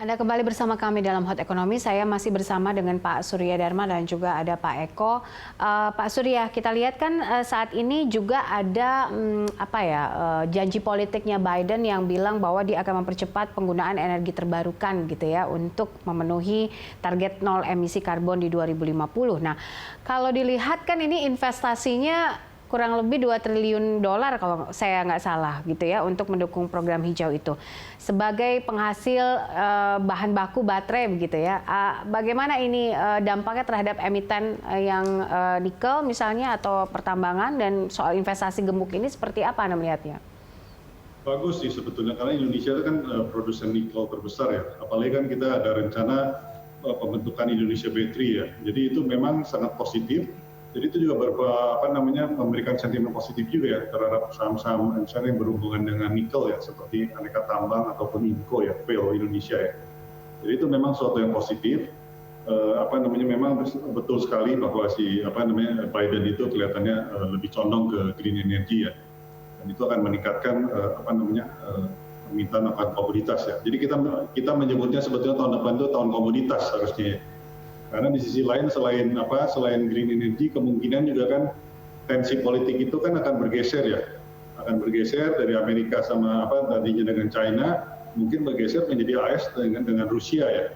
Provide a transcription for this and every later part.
Anda kembali bersama kami dalam Hot Ekonomi. Saya masih bersama dengan Pak Surya Dharma dan juga ada Pak Eko. Pak Surya, kita lihat kan saat ini juga ada janji politiknya Biden yang bilang bahwa dia akan mempercepat penggunaan energi terbarukan gitu ya untuk memenuhi target nol emisi karbon di 2050. Nah, kalau dilihat kan ini investasinya kurang lebih 2 triliun dolar kalau saya nggak salah gitu ya untuk mendukung program hijau itu. Sebagai penghasil bahan baku baterai begitu ya. Bagaimana ini dampaknya terhadap emiten yang nikel misalnya atau pertambangan, dan soal investasi gemuk ini seperti apa Anda melihatnya? Bagus sih sebetulnya, karena Indonesia itu kan produsen nikel terbesar ya. Apalagi kan kita ada rencana pembentukan Indonesia Battery ya. Jadi itu memang sangat positif. Jadi itu juga memberikan sentimen positif juga ya terhadap saham-saham misalnya yang berhubungan dengan nikel ya, seperti Aneka Tambang ataupun INCO ya, PEL Indonesia ya. Jadi itu memang suatu yang positif. Memang betul sekali bahwa Biden itu kelihatannya lebih condong ke green energy ya. Dan itu akan meningkatkan permintaan akan komoditas ya. Jadi kita menyebutnya sebetulnya tahun depan itu tahun komoditas harusnya ya. Karena di sisi lain selain green energy, kemungkinan juga kan tensi politik itu kan akan bergeser ya, akan bergeser dari Amerika tadinya dengan China, mungkin bergeser menjadi AS dengan Rusia ya.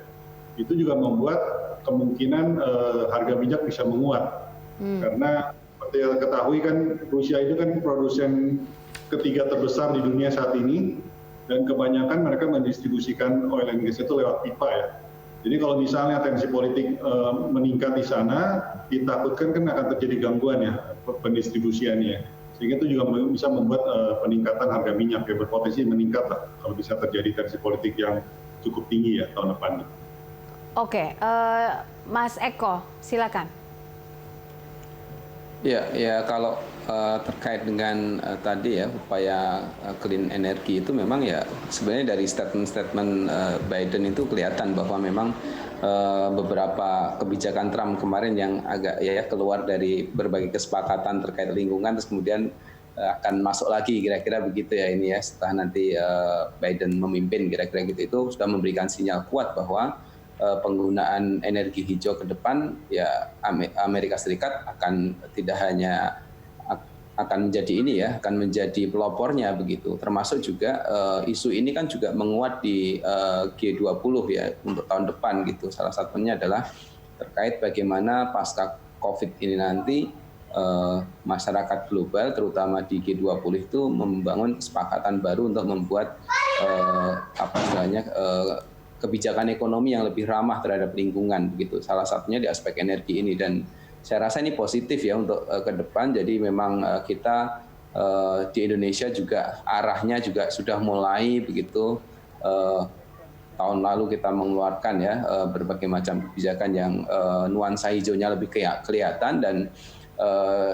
Itu juga membuat kemungkinan harga minyak bisa menguat. Karena seperti yang ketahui kan Rusia itu kan produsen ketiga terbesar di dunia saat ini, dan kebanyakan mereka mendistribusikan oil and gas itu lewat pipa ya. Jadi kalau misalnya tensi politik meningkat di sana, ditakutkan kan akan terjadi gangguan ya pendistribusiannya. Sehingga itu juga bisa membuat peningkatan harga minyak yang berpotensi meningkat lah kalau bisa terjadi tensi politik yang cukup tinggi ya tahun depan. Oke, Mas Eko, silakan. Ya kalau terkait dengan tadi ya upaya clean energy itu memang ya sebenarnya dari statement Biden itu kelihatan bahwa memang beberapa kebijakan Trump kemarin yang agak ya keluar dari berbagai kesepakatan terkait lingkungan, terus kemudian akan masuk lagi kira-kira begitu ya ini ya setelah nanti Biden memimpin kira-kira gitu, itu sudah memberikan sinyal kuat bahwa penggunaan energi hijau ke depan ya Amerika Serikat akan tidak hanya akan menjadi pelopornya begitu. Termasuk juga isu ini kan juga menguat di G20 ya untuk tahun depan gitu. Salah satunya adalah terkait bagaimana pasca Covid ini nanti masyarakat global terutama di G20 itu membangun kesepakatan baru untuk membuat kebijakan ekonomi yang lebih ramah terhadap lingkungan begitu. Salah satunya di aspek energi ini, dan saya rasa ini positif ya untuk ke depan. Jadi memang kita di Indonesia juga arahnya juga sudah mulai begitu. Tahun lalu kita mengeluarkan ya berbagai macam kebijakan yang nuansa hijaunya lebih kelihatan, dan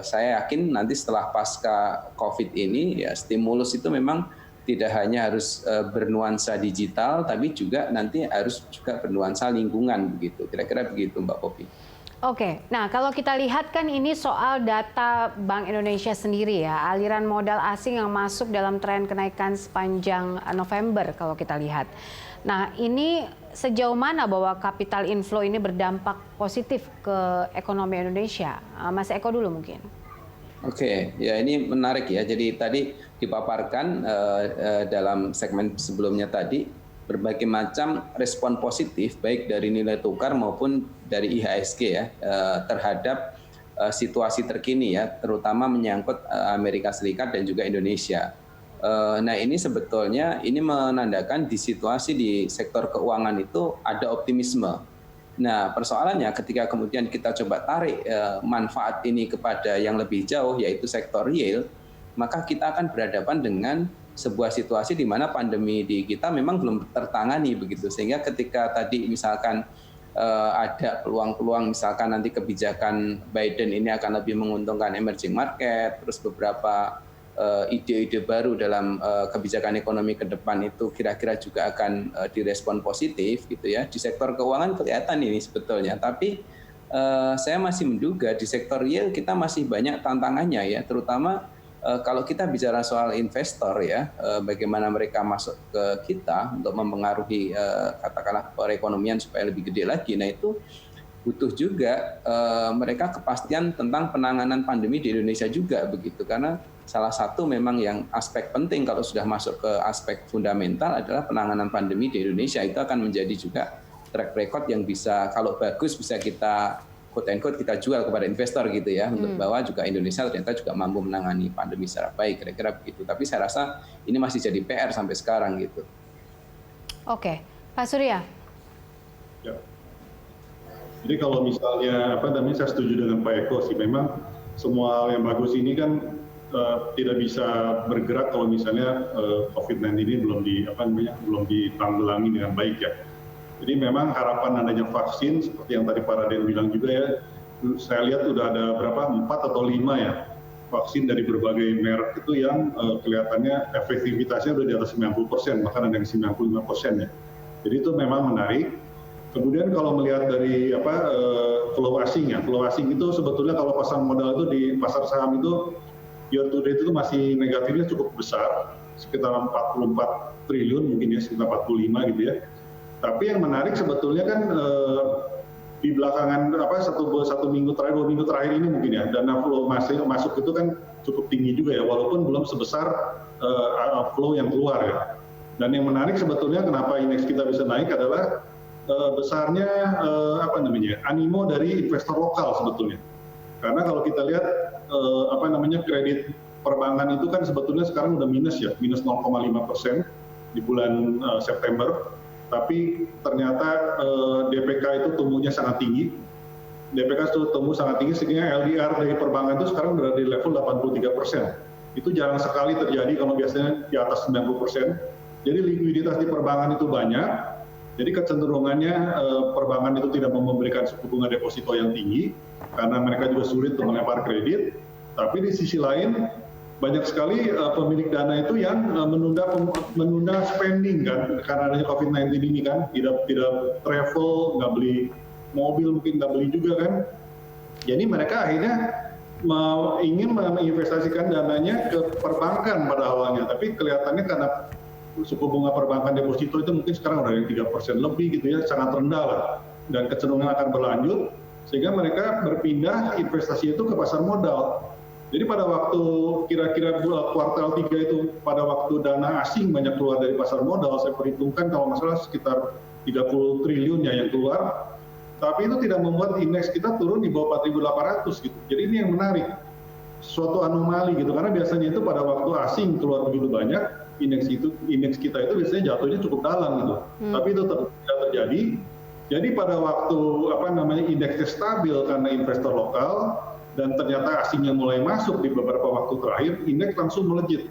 saya yakin nanti setelah pasca Covid ini ya stimulus itu memang tidak hanya harus bernuansa digital, tapi juga nanti harus juga bernuansa lingkungan begitu. Kira-kira begitu Mbak Poppy. Oke, nah kalau kita lihat kan ini soal data Bank Indonesia sendiri ya, aliran modal asing yang masuk dalam tren kenaikan sepanjang November kalau kita lihat. Nah ini sejauh mana bahwa capital inflow ini berdampak positif ke ekonomi Indonesia? Mas Eko dulu mungkin. Oke, ya ini menarik ya. Jadi tadi dipaparkan dalam segmen sebelumnya tadi berbagai macam respon positif baik dari nilai tukar maupun dari IHSG ya terhadap situasi terkini ya, terutama menyangkut Amerika Serikat dan juga Indonesia. Nah ini sebetulnya ini menandakan di situasi di sektor keuangan itu ada optimisme. Nah persoalannya ketika kemudian kita coba tarik manfaat ini kepada yang lebih jauh yaitu sektor real, maka kita akan berhadapan dengan sebuah situasi di mana pandemi di kita memang belum tertangani begitu, sehingga ketika tadi misalkan ada peluang-peluang misalkan nanti kebijakan Biden ini akan lebih menguntungkan emerging market, terus beberapa ide-ide baru dalam kebijakan ekonomi ke depan itu kira-kira juga akan direspon positif gitu ya. Di sektor keuangan kelihatan ini sebetulnya, tapi saya masih menduga di sektor real kita masih banyak tantangannya ya, terutama kalau kita bicara soal investor ya, bagaimana mereka masuk ke kita untuk mempengaruhi katakanlah perekonomian supaya lebih gede lagi. Nah itu butuh juga mereka kepastian tentang penanganan pandemi di Indonesia juga begitu, karena salah satu memang yang aspek penting kalau sudah masuk ke aspek fundamental adalah penanganan pandemi di Indonesia. Itu akan menjadi juga track record yang bisa kalau bagus bisa kita quote and quote kita jual kepada investor gitu ya, untuk bahwa juga Indonesia ternyata juga mampu menangani pandemi secara baik, kira-kira begitu. Tapi saya rasa ini masih jadi PR sampai sekarang gitu. Oke, Pak Surya. Ya. Jadi kalau misalnya saya setuju dengan Pak Eko sih, memang semua hal yang bagus ini kan tidak bisa bergerak kalau misalnya COVID-19 ini belum ditanggulangi dengan baik ya. Jadi memang harapan adanya vaksin seperti yang tadi Pak Raden bilang juga ya, saya lihat udah ada 4 atau 5 ya vaksin dari berbagai merek itu yang kelihatannya efektivitasnya udah di atas 90%, bahkan ada yang 95% ya. Jadi itu memang menarik. Kemudian kalau melihat dari flow asing ya, flow asing itu sebetulnya kalau pasar modal itu di pasar saham itu year to date itu masih negatifnya cukup besar, sekitar 44 triliun mungkin ya, sekitar 45 gitu ya. Tapi yang menarik sebetulnya kan di belakangan satu minggu terakhir, 2 minggu terakhir ini mungkin ya, dana flow masuk itu kan cukup tinggi juga ya, walaupun belum sebesar flow yang keluar ya. Dan yang menarik sebetulnya kenapa indeks kita bisa naik adalah besarnya animo dari investor lokal sebetulnya. Karena kalau kita lihat kredit perbankan itu kan sebetulnya sekarang udah minus ya, minus 0,5% di bulan September. Tapi ternyata DPK itu tumbuhnya sangat tinggi. DPK itu tumbuh sangat tinggi sehingga LDR dari perbankan itu sekarang berada di level 83%. Itu jarang sekali terjadi kalau biasanya di atas 90%. Jadi likuiditas di perbankan itu banyak. Jadi kecenderungannya perbankan itu tidak memberikan suku bunga deposito yang tinggi karena mereka juga sulit untuk melempar kredit. Tapi di sisi lain banyak sekali pemilik dana itu yang menunda spending kan, karena adanya COVID-19 ini kan, tidak travel, nggak beli mobil, mungkin nggak beli juga kan. Jadi mereka akhirnya ingin menginvestasikan dananya ke perbankan pada awalnya, tapi kelihatannya karena suku bunga perbankan deposito itu mungkin sekarang udah yang 3% lebih gitu ya, sangat rendah lah, dan kecenderungan akan berlanjut, sehingga mereka berpindah investasi itu ke pasar modal. Jadi pada waktu kira-kira kuartal 3 itu, pada waktu dana asing banyak keluar dari pasar modal, saya perhitungkan kalau nggak salah sekitar 30 triliun ya yang keluar, tapi itu tidak membuat indeks kita turun di bawah 4.800 gitu. Jadi ini yang menarik, suatu anomali gitu, karena biasanya itu pada waktu asing keluar begitu banyak, indeks kita itu biasanya jatuhnya cukup dalam gitu. Tapi itu tidak terjadi. Jadi pada waktu indeksnya stabil karena investor lokal, dan ternyata asingnya mulai masuk di beberapa waktu terakhir, indeks langsung melejit.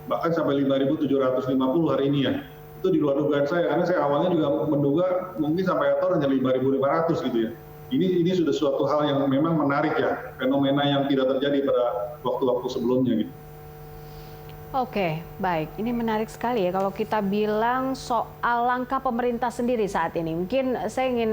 Bahkan sampai 5.750 hari ini ya. Itu di luar dugaan saya, karena saya awalnya juga menduga mungkin sampai ator hanya 5.500 gitu ya. Ini sudah suatu hal yang memang menarik ya, fenomena yang tidak terjadi pada waktu-waktu sebelumnya gitu. Oke, baik. Ini menarik sekali ya kalau kita bilang soal langkah pemerintah sendiri saat ini. Mungkin saya ingin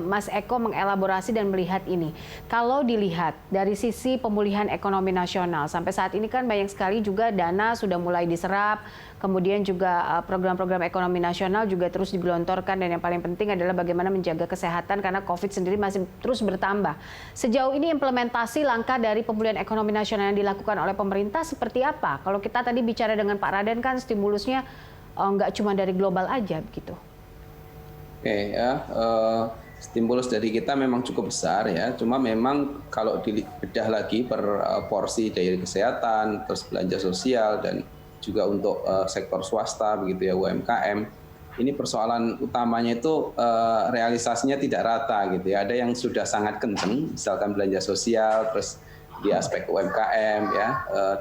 Mas Eko mengelaborasi dan melihat ini. Kalau dilihat dari sisi pemulihan ekonomi nasional, sampai saat ini kan banyak sekali juga dana sudah mulai diserap, kemudian juga program-program ekonomi nasional juga terus digelontorkan, dan yang paling penting adalah bagaimana menjaga kesehatan karena COVID sendiri masih terus bertambah. Sejauh ini implementasi langkah dari pemulihan ekonomi nasional yang dilakukan oleh pemerintah seperti apa? Kalau kita tadi bicara dengan Pak Raden kan stimulusnya nggak cuma dari global aja begitu. Oke ya, stimulus dari kita memang cukup besar ya, cuma memang kalau dibedah lagi per porsi dari kesehatan, terus belanja sosial, dan juga untuk sektor swasta begitu ya, UMKM, ini persoalan utamanya itu realisasinya tidak rata gitu ya. Ada yang sudah sangat kenceng, misalkan belanja sosial, terus di aspek UMKM ya,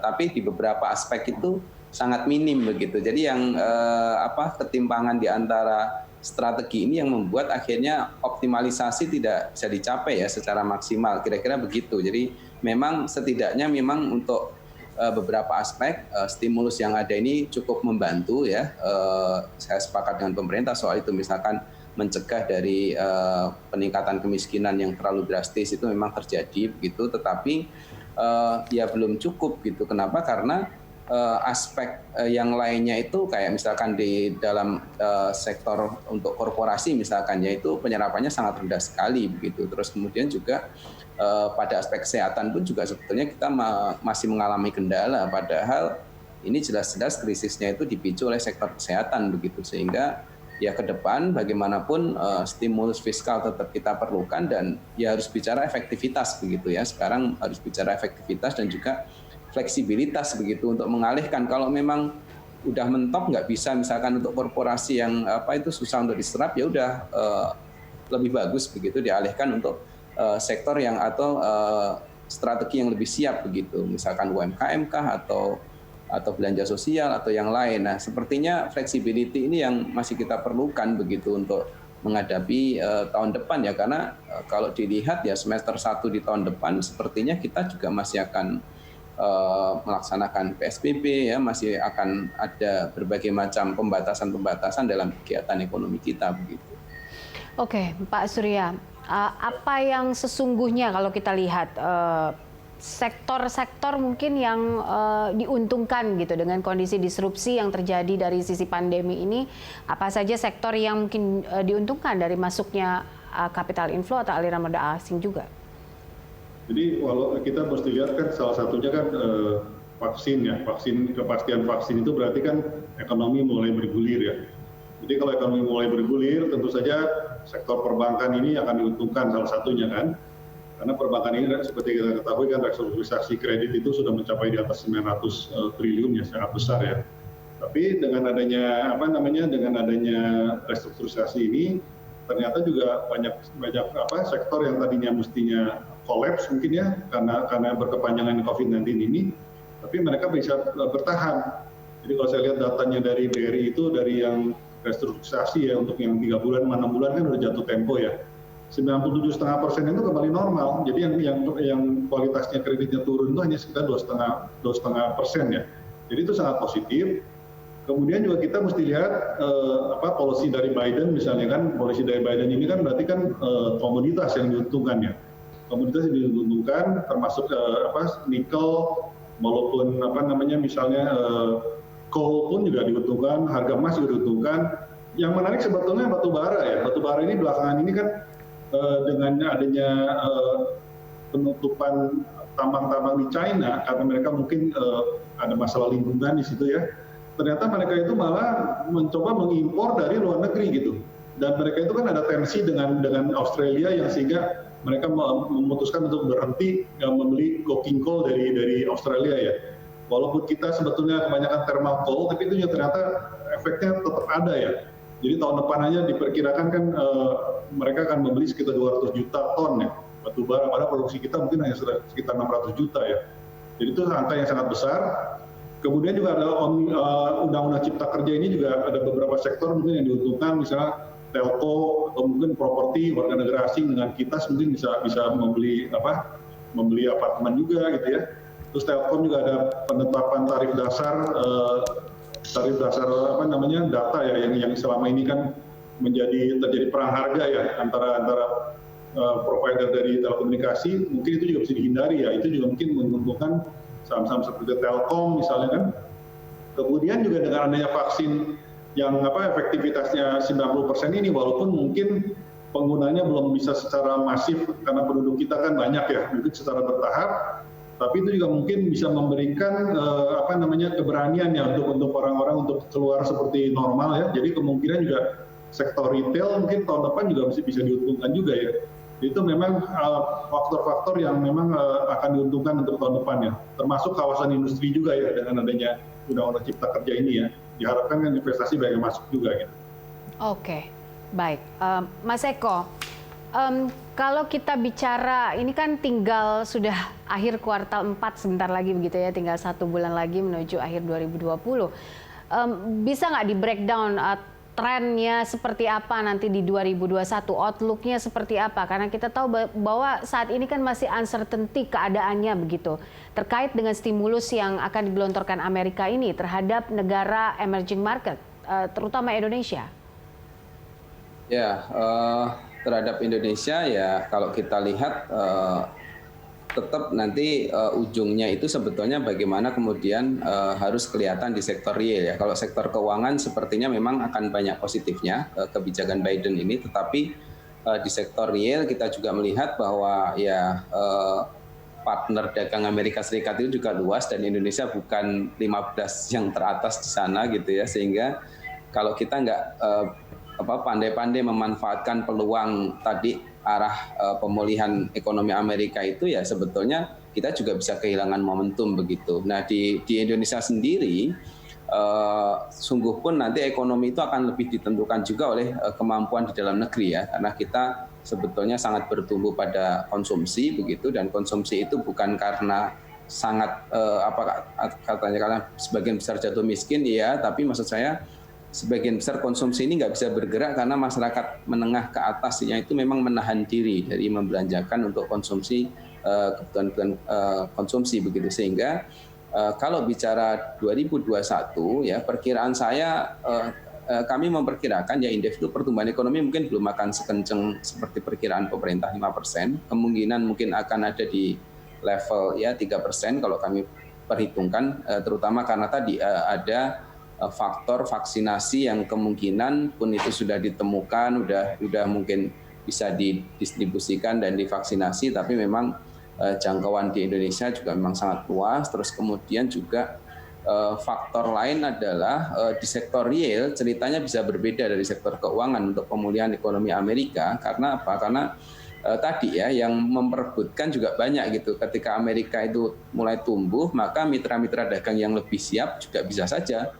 tapi di beberapa aspek itu sangat minim begitu. Jadi yang ketimpangan di antara strategi ini yang membuat akhirnya optimalisasi tidak bisa dicapai ya secara maksimal, kira-kira begitu. Jadi memang setidaknya memang untuk beberapa aspek stimulus yang ada ini cukup membantu ya. Saya sepakat dengan pemerintah soal itu, misalkan mencegah dari peningkatan kemiskinan yang terlalu drastis itu memang terjadi begitu, tetapi ya belum cukup gitu. Kenapa? Karena aspek yang lainnya itu kayak misalkan di dalam sektor untuk korporasi misalkan, yaitu penyerapannya sangat rendah sekali begitu. Terus kemudian juga pada aspek kesehatan pun juga sebetulnya kita masih mengalami kendala, padahal ini jelas-jelas krisisnya itu dipicu oleh sektor kesehatan begitu, sehingga ya ke depan bagaimanapun stimulus fiskal tetap kita perlukan, dan ya harus bicara efektivitas begitu ya. Sekarang harus bicara efektivitas dan juga fleksibilitas begitu untuk mengalihkan. Kalau memang udah mentok nggak bisa, misalkan untuk korporasi yang itu susah untuk diserap, ya udah lebih bagus begitu dialihkan untuk sektor yang atau strategi yang lebih siap begitu, misalkan UMKM kah atau belanja sosial atau yang lain. Nah, sepertinya flexibility ini yang masih kita perlukan begitu untuk menghadapi tahun depan ya, karena kalau dilihat ya semester 1 di tahun depan sepertinya kita juga masih akan melaksanakan PSBB ya, masih akan ada berbagai macam pembatasan dalam kegiatan ekonomi kita begitu. Oke, Pak Surya, apa yang sesungguhnya kalau kita lihat sektor-sektor mungkin yang diuntungkan gitu dengan kondisi disrupsi yang terjadi dari sisi pandemi ini, apa saja sektor yang mungkin diuntungkan dari masuknya capital inflow atau aliran modal asing juga? Jadi kalau kita mesti lihat kan salah satunya kan vaksin ya, kepastian vaksin itu berarti kan ekonomi mulai bergulir ya. Jadi kalau ekonomi mulai bergulir, tentu saja sektor perbankan ini akan diuntungkan salah satunya kan. Karena perbankan ini seperti kita ketahui kan restrukturisasi kredit itu sudah mencapai di atas 900 triliun ya, sangat besar ya. Tapi dengan adanya dengan adanya restrukturisasi ini ternyata juga banyak sektor yang tadinya mestinya kolaps mungkin ya karena berkepanjangan COVID-19 ini, tapi mereka bisa bertahan. Jadi kalau saya lihat datanya dari BRI itu, dari yang restrukturisasi ya untuk yang 3 bulan, 6 bulan kan udah jatuh tempo ya. 97,5% itu kembali normal. Jadi yang kualitasnya kreditnya turun itu hanya sekitar 2,5% ya. Jadi itu sangat positif. Kemudian juga kita mesti lihat policy dari Biden misalnya kan, policy dari Biden ini kan berarti kan komoditas yang diuntungkan ya. Komoditas yang diuntungkan termasuk nikel maupun misalnya coal pun juga diuntungkan, harga emas juga diuntungkan. Yang menarik sebetulnya batu bara ya. Batu bara ini belakangan ini kan dengan adanya penutupan tambang-tambang di China karena mereka mungkin ada masalah lingkungan di situ ya. Ternyata mereka itu malah mencoba mengimpor dari luar negeri gitu. Dan mereka itu kan ada tensi dengan Australia yang sehingga mereka memutuskan untuk berhenti membeli coking coal dari Australia ya. Walaupun kita sebetulnya kebanyakan thermal coal, tapi itu ternyata efeknya tetap ada ya. Jadi tahun depan aja diperkirakan kan mereka akan membeli sekitar 200 juta ton ya batu bara, padahal produksi kita mungkin hanya sekitar 600 juta ya. Jadi itu angka yang sangat besar. Kemudian juga ada undang-undang cipta kerja ini juga ada beberapa sektor mungkin yang diuntungkan, misalnya telco atau mungkin properti warga negara asing dengan kita mungkin bisa membeli apartemen juga gitu ya. Terus Telkom juga ada penetapan tarif dasar data ya yang selama ini kan terjadi perang harga ya antara provider dari telekomunikasi, mungkin itu juga bisa dihindari ya. Itu juga mungkin menguntungkan saham-saham seperti Telkom misalnya kan. Kemudian juga dengan adanya vaksin yang efektivitasnya 90% ini, walaupun mungkin penggunanya belum bisa secara masif karena penduduk kita kan banyak ya, mungkin secara bertahap, tapi itu juga mungkin bisa memberikan keberanian ya untuk orang-orang untuk keluar seperti normal ya. Jadi kemungkinan juga sektor retail mungkin tahun depan juga bisa diuntungkan juga ya. Itu memang faktor-faktor yang memang akan diuntungkan untuk tahun depan ya, termasuk kawasan industri juga ya dengan adanya undang-undang cipta kerja ini ya. Diharapkan kan investasi banyak masuk juga gitu. Oke, baik. Mas Eko, kalau kita bicara, ini kan tinggal sudah akhir kuartal 4 sebentar lagi begitu ya, tinggal 1 bulan lagi menuju akhir 2020. Bisa nggak di-breakdown trennya seperti apa nanti di 2021, outlook-nya seperti apa? Karena kita tahu bahwa saat ini kan masih uncertainty keadaannya begitu, terkait dengan stimulus yang akan digelontorkan Amerika ini terhadap negara emerging market, terutama Indonesia. Ya, terhadap Indonesia ya kalau kita lihat tetap nanti ujungnya itu sebetulnya bagaimana kemudian harus kelihatan di sektor real ya. Kalau sektor keuangan sepertinya memang akan banyak positifnya kebijakan Biden ini, tetapi di sektor real kita juga melihat bahwa ya partner dagang Amerika Serikat itu juga luas dan Indonesia bukan 15 yang teratas di sana gitu ya, sehingga kalau kita nggak pandai-pandai memanfaatkan peluang tadi arah pemulihan ekonomi Amerika itu ya sebetulnya kita juga bisa kehilangan momentum begitu. Nah di Indonesia sendiri sungguh pun nanti ekonomi itu akan lebih ditentukan juga oleh kemampuan di dalam negeri ya, karena kita sebetulnya sangat bertumbuh pada konsumsi begitu, dan konsumsi itu bukan karena sangat katanya karena sebagian besar jatuh miskin ya, tapi maksud saya sebagian besar konsumsi ini nggak bisa bergerak karena masyarakat menengah ke atasnya itu memang menahan diri dari membelanjakan untuk konsumsi kebutuhan konsumsi begitu, sehingga kalau bicara 2021 ya perkiraan saya kami memperkirakan ya indeks itu pertumbuhan ekonomi mungkin belum akan sekencang seperti perkiraan pemerintah 5%, kemungkinan mungkin akan ada di level ya 3% kalau kami perhitungkan, terutama karena tadi ada faktor vaksinasi yang kemungkinan pun itu sudah ditemukan, udah mungkin bisa didistribusikan dan divaksinasi, tapi memang jangkauan di Indonesia juga memang sangat luas. Terus kemudian juga faktor lain adalah di sektor real ceritanya bisa berbeda dari sektor keuangan untuk pemulihan ekonomi Amerika. Karena apa? Karena tadi ya yang memperebutkan juga banyak gitu. Ketika Amerika itu mulai tumbuh, maka mitra-mitra dagang yang lebih siap juga bisa saja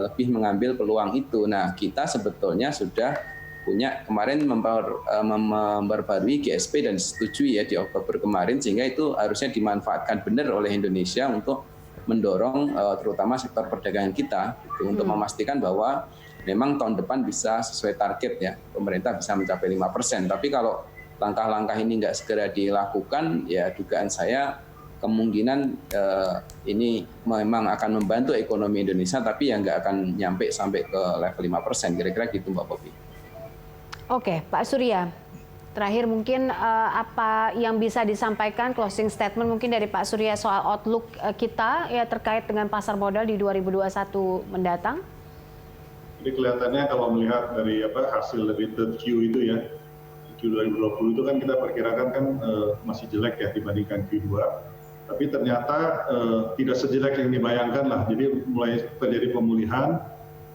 lebih mengambil peluang itu. Nah, kita sebetulnya sudah punya kemarin memperbarui GSP dan disetujui ya di Oktober kemarin, sehingga itu harusnya dimanfaatkan benar oleh Indonesia untuk mendorong terutama sektor perdagangan kita gitu, untuk memastikan bahwa memang tahun depan bisa sesuai target ya, pemerintah bisa mencapai 5%. Tapi kalau langkah-langkah ini nggak segera dilakukan, ya dugaan saya kemungkinan ini memang akan membantu ekonomi Indonesia, tapi yang nggak akan nyampe sampai ke level 5%, kira-kira gitu Mbak Poppy. Oke, Pak Surya, terakhir mungkin apa yang bisa disampaikan closing statement mungkin dari Pak Surya soal outlook kita ya terkait dengan pasar modal di 2021 mendatang? Jadi kelihatannya kalau melihat dari hasil dari third Q itu ya, Q 2020 itu kan kita perkirakan kan masih jelek ya dibandingkan Q2. Tapi ternyata tidak sejelek yang dibayangkan lah. Jadi mulai terjadi pemulihan.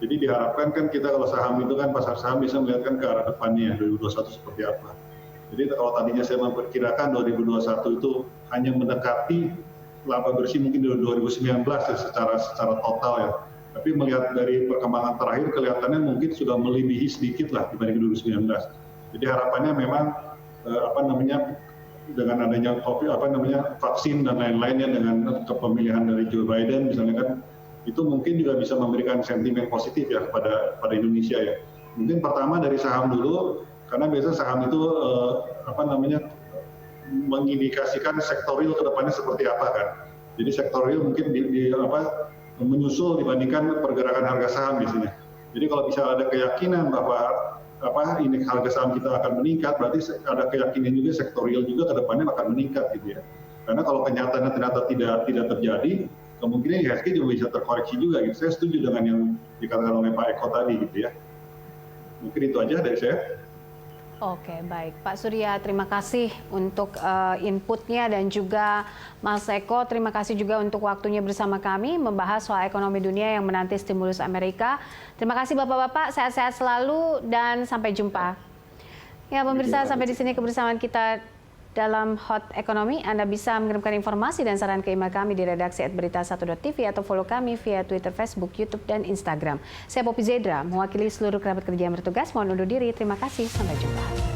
Jadi diharapkan kan kita kalau saham itu kan pasar saham bisa melihatkan ke arah depannya 2021 seperti apa. Jadi kalau tadinya saya memperkirakan 2021 itu hanya mendekati laba bersih mungkin di 2019 ya, secara total ya. Tapi melihat dari perkembangan terakhir kelihatannya mungkin sudah melebihi sedikit lah dibanding 2019. Jadi harapannya memang dengan adanya vaksin dan lain-lainnya, dengan kepemilihan dari Joe Biden misalnya kan, itu mungkin juga bisa memberikan sentimen positif ya pada Indonesia ya. Mungkin pertama dari saham dulu, karena biasa saham itu mengindikasikan sektor real ke depannya seperti apa kan. Jadi sektor real mungkin menyusul dibandingkan pergerakan harga saham biasanya. Jadi kalau bisa ada keyakinan bahwa indeks harga saham kita akan meningkat, berarti ada keyakinan juga sektor real juga ke depannya akan meningkat gitu ya. Karena kalau kenyataannya ternyata tidak terjadi, kemungkinan IHSG juga bisa terkoreksi juga gitu. Saya setuju dengan yang dikatakan oleh Pak Eko tadi gitu ya. Mungkin itu aja dari saya. Oke, baik. Pak Surya, terima kasih untuk inputnya, dan juga Mas Eko, terima kasih juga untuk waktunya bersama kami membahas soal ekonomi dunia yang menanti stimulus Amerika. Terima kasih Bapak-Bapak, sehat-sehat selalu dan sampai jumpa. Ya pemirsa, sampai di sini kebersamaan kita dalam Hot Ekonomi. Anda bisa mengirimkan informasi dan saran ke email kami di redaksi @berita1.tv atau follow kami via Twitter, Facebook, YouTube, dan Instagram. Saya Poppy Zedra, mewakili seluruh kerabat kerja yang bertugas, mohon undur diri. Terima kasih, sampai jumpa.